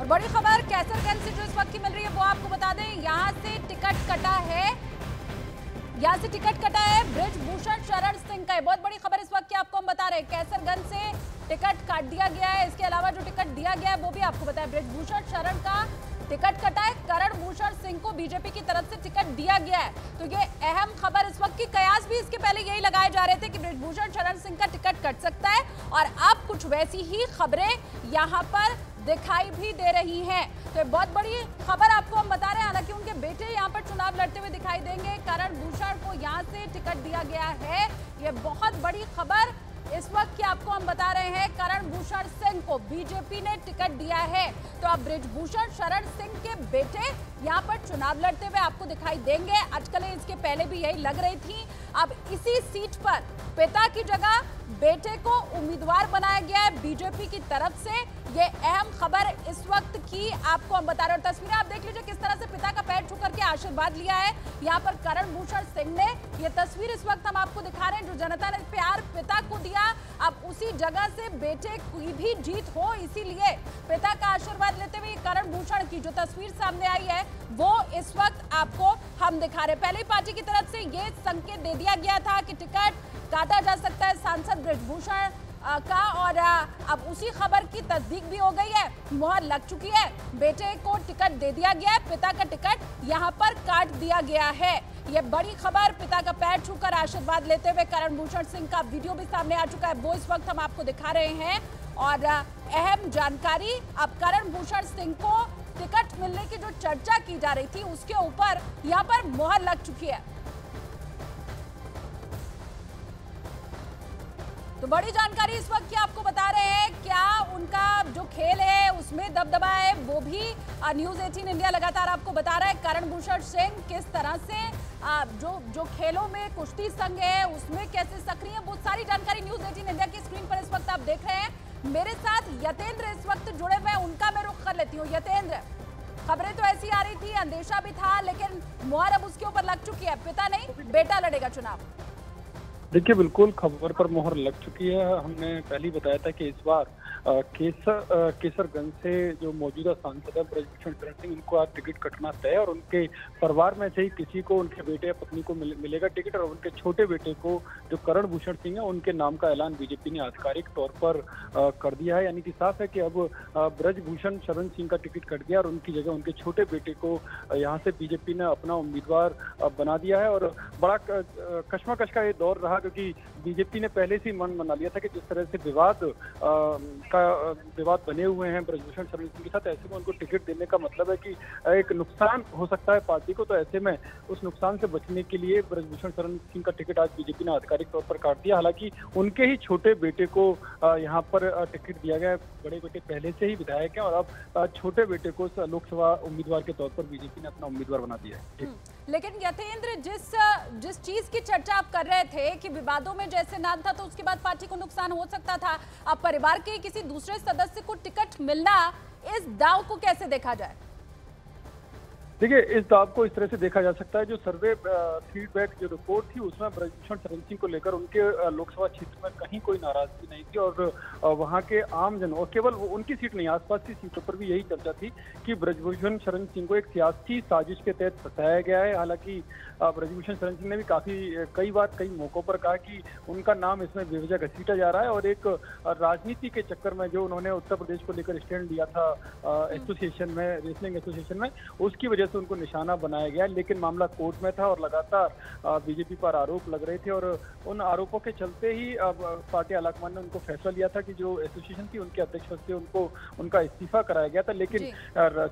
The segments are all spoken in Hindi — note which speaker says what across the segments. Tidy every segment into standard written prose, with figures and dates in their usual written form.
Speaker 1: और बड़ी खबर कैसरगंज से जो इस वक्त की मिल रही है वो आपको बता दें। यहाँ से टिकट कटा है बृजभूषण शरण सिंह का। बहुत बड़ी खबर इस वक्त की आपको हम बता रहे हैं। कैसरगंज से टिकट काट दिया गया है। इसके अलावा जो टिकट दिया गया है वो भी आपको बताया। बृजभूषण शरण का टिकट कटा है। करण भूषण सिंह को बीजेपी की तरफ से टिकट दिया गया है। तो ये अहम खबर इस वक्त की। कयास भी इसके पहले यही लगाए जा रहे थे कि बृजभूषण शरण सिंह का टिकट कट सकता है और अब कुछ वैसी ही खबरें यहाँ पर दिखाई भी दे रही हैं। तो बहुत बड़ी खबर आपको हम बता रहे हैं। हालांकि उनके बेटे यहाँ पर चुनाव लड़ते हुए दिखाई देंगे। करण भूषण को यहाँ से टिकट दिया गया है। ये बहुत बड़ी खबर इस वक्त की आपको हम बता रहे हैं। करण भूषण सिंह को बीजेपी ने टिकट दिया है। तो अब बृजभूषण शरण सिंह के बेटे यहाँ पर चुनाव लड़ते हुए आपको दिखाई देंगे। आजकल इसके पहले भी यही लग रही थी। अब इसी सीट पर पिता की जगह बेटे को उम्मीदवार बनाया गया है बीजेपी की तरफ से। ये अहम खबर इस वक्त की आपको हम बता रहे हैं। तस्वीरें आप देख लीजिए किस तरह से पिता का पैर छू करके आशीर्वाद लिया है यहाँ पर करण भूषण सिंह ने। ये तस्वीर इस वक्त हम आपको दिखा रहे हैं। जो जनता ने प्यार पिता को दिया, अब उसी जगह से बेटे की भी जीत हो, इसीलिए पिता का आशीर्वाद लेते हुए करण भूषण की जो तस्वीर सामने आई है वो इस वक्त आपको हम दिखा रहे हैं। पहले ही पार्टी की तरफ से ये संकेत दे दिया गया था कि टिकट काटा जा सकता है सांसद बृजभूषण का, और अब उसी खबर की तस्दीक भी हो गई है। मुहर लग चुकी है। बेटे को टिकट दे दिया गया है। पिता का टिकट यहाँ पर काट दिया गया है। ये बड़ी खबर। पिता का पैर छूकर आशीर्वाद लेते हुए करण भूषण सिंह का वीडियो भी सामने आ चुका है। वो इस वक्त हम आपको दिखा रहे हैं। और अहम जानकारी, अब करण भूषण सिंह को टिकट मिलने की जो चर्चा की जा रही थी उसके ऊपर यहाँ पर मुहर लग चुकी है। तो बड़ी जानकारी इस वक्त की आपको बता रहे हैं। क्या उनका जो खेल है उसमें दबदबा है वो भी न्यूज़ 18 इंडिया लगातार आपको बता रहा है। करण भूषण सिंह किस तरह से जो खेलों में कुश्ती संघ है उसमें कैसे सक्रिय है, वो सारी जानकारी न्यूज़ 18 इंडिया की स्क्रीन पर इस वक्त आप देख रहे हैं। मेरे साथ यतेंद्र इस वक्त जुड़े हुए, उनका मैं रुख कर लेती हूँ। यतेंद्र, खबरें तो ऐसी आ रही थी, अंदेशा भी था, लेकिन मुहर अब उसके ऊपर लग चुकी है। पिता नहीं, बेटा लड़ेगा चुनाव।
Speaker 2: देखिए, बिल्कुल खबर पर मोहर लग चुकी है। हमने पहले ही बताया था कि इस बार केसरगंज से जो मौजूदा सांसद है बृजभूषण शरण सिंह, उनको आज टिकट कटना तय, और उनके परिवार में से ही किसी को, उनके बेटे या पत्नी को मिलेगा टिकट, और उनके छोटे बेटे को जो करण भूषण सिंह है उनके नाम का ऐलान बीजेपी ने आधिकारिक तौर पर कर दिया है। यानी कि साफ है कि अब बृजभूषण शरण सिंह का टिकट कट गया और उनकी जगह उनके छोटे बेटे को यहाँ से बीजेपी ने अपना उम्मीदवार बना दिया है। और बड़ा कश्मकश का ये दौर रहा, क्योंकि बीजेपी ने पहले से ही मन बना लिया था कि जिस तरह से विवाद बने हुए हैं बृजभूषण शरण सिंह के साथ, ऐसे में उनको टिकट देने का मतलब है कि एक नुकसान हो सकता है पार्टी को। तो ऐसे में उस नुकसान से बचने के लिए बृजभूषण शरण सिंह का टिकट आज बीजेपी ने आधिकारिक तौर पर काट दिया। हालांकि उनके ही छोटे बेटे को यहाँ पर टिकट दिया गया है। बड़े बेटे पहले से ही विधायक हैं और अब छोटे बेटे को लोकसभा उम्मीदवार के तौर पर बीजेपी ने अपना उम्मीदवार बना दिया है।
Speaker 1: लेकिन यतेंद्र, जिस चीज की चर्चा आप कर रहे थे कि विवादों में जैसे नाम था तो उसके बाद पार्टी को नुकसान हो सकता था, अब परिवार के किसी दूसरे सदस्य को टिकट मिलना, इस दाव को कैसे देखा जाए?
Speaker 2: देखिए, इस दाव को इस तरह से देखा जा सकता है, जो सर्वे फीडबैक जो रिपोर्ट थी उसमें बृजभूषण शरण सिंह को लेकर उनके लोकसभा क्षेत्र में कहीं कोई नाराजगी नहीं थी, और वहां के आमजन, और केवल उनकी सीट नहीं, आसपास की सीटों पर भी यही चर्चा थी कि बृजभूषण शरण सिंह को एक सियासी साजिश के तहत फंसाया गया है। हालांकि बृजभूषण शरण सिंह ने भी कई बार कई मौकों पर कहा कि उनका नाम इसमें बेवजह घसीटा जा रहा है, और एक राजनीति के चक्कर में जो उन्होंने उत्तर प्रदेश को लेकर स्टैंड लिया था एसोसिएशन में, रेसलिंग एसोसिएशन में, उसकी वजह से उनको निशाना बनाया गया। लेकिन मामला कोर्ट में था और लगातार बीजेपी पर आरोप लग रहे थे, और उन आरोपों के चलते ही पार्टी आलाकमान ने उनको फैसला लिया था कि जो एसोसिएशन थी उनके अध्यक्ष पद से उनका इस्तीफा कराया गया था। लेकिन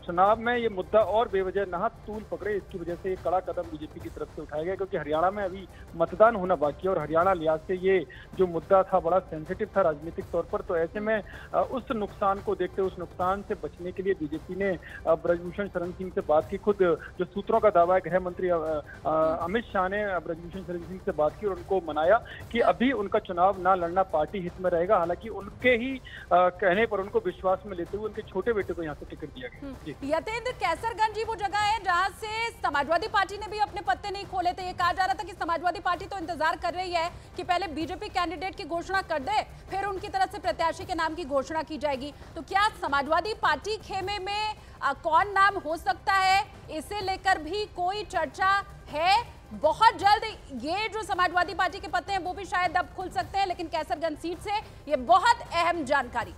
Speaker 2: चुनाव में ये मुद्दा और बेवजह नहा तूल पकड़े, इसकी वजह से एक कड़ा कदम बीजेपी की तरफ से उठाया गया, क्योंकि हरियाणा में अभी मतदान होना बाकी है और हरियाणा लिहाज से ये जो मुद्दा था बड़ा सेंसिटिव था राजनीतिक तौर पर। तो ऐसे में उस नुकसान को देखते, उस नुकसान से बचने के लिए बीजेपी ने बृजभूषण शरण सिंह से बात की। खुद जो सूत्रों का दावा है, गृह मंत्री अमित शाह ने ब्रजभूषण शरण सिंह से बात की और उनको मनाया कि अभी उनका चुनाव ना लड़ना पार्टी हित में रहेगा। हालांकि उनके ही कहने पर, उनको विश्वास में लेते हुए उनके छोटे बेटे को यहाँ से टिकट दिया गया।
Speaker 1: यतेंद्र, कैसरगंज ही वो जगह है जहां से समाजवादी पार्टी ने भी अपने पत्ते नहीं खोले थे। ये कहा जा रहा था कि समाजवादी पार्टी तो इंतजार कर रही है कि पहले बीजेपी कैंडिडेट की घोषणा कर दे, फिर उनकी तरफ से प्रत्याशी के नाम की घोषणा की जाएगी। तो क्या समाजवादी पार्टी खेमे में कौन नाम हो सकता है, इसे लेकर भी कोई चर्चा है? बहुत जल्द ये जो समाजवादी पार्टी के पत्ते हैं वो भी शायद अब खुल सकते हैं, लेकिन कैसरगंज सीट से ये बहुत अहम जानकारी।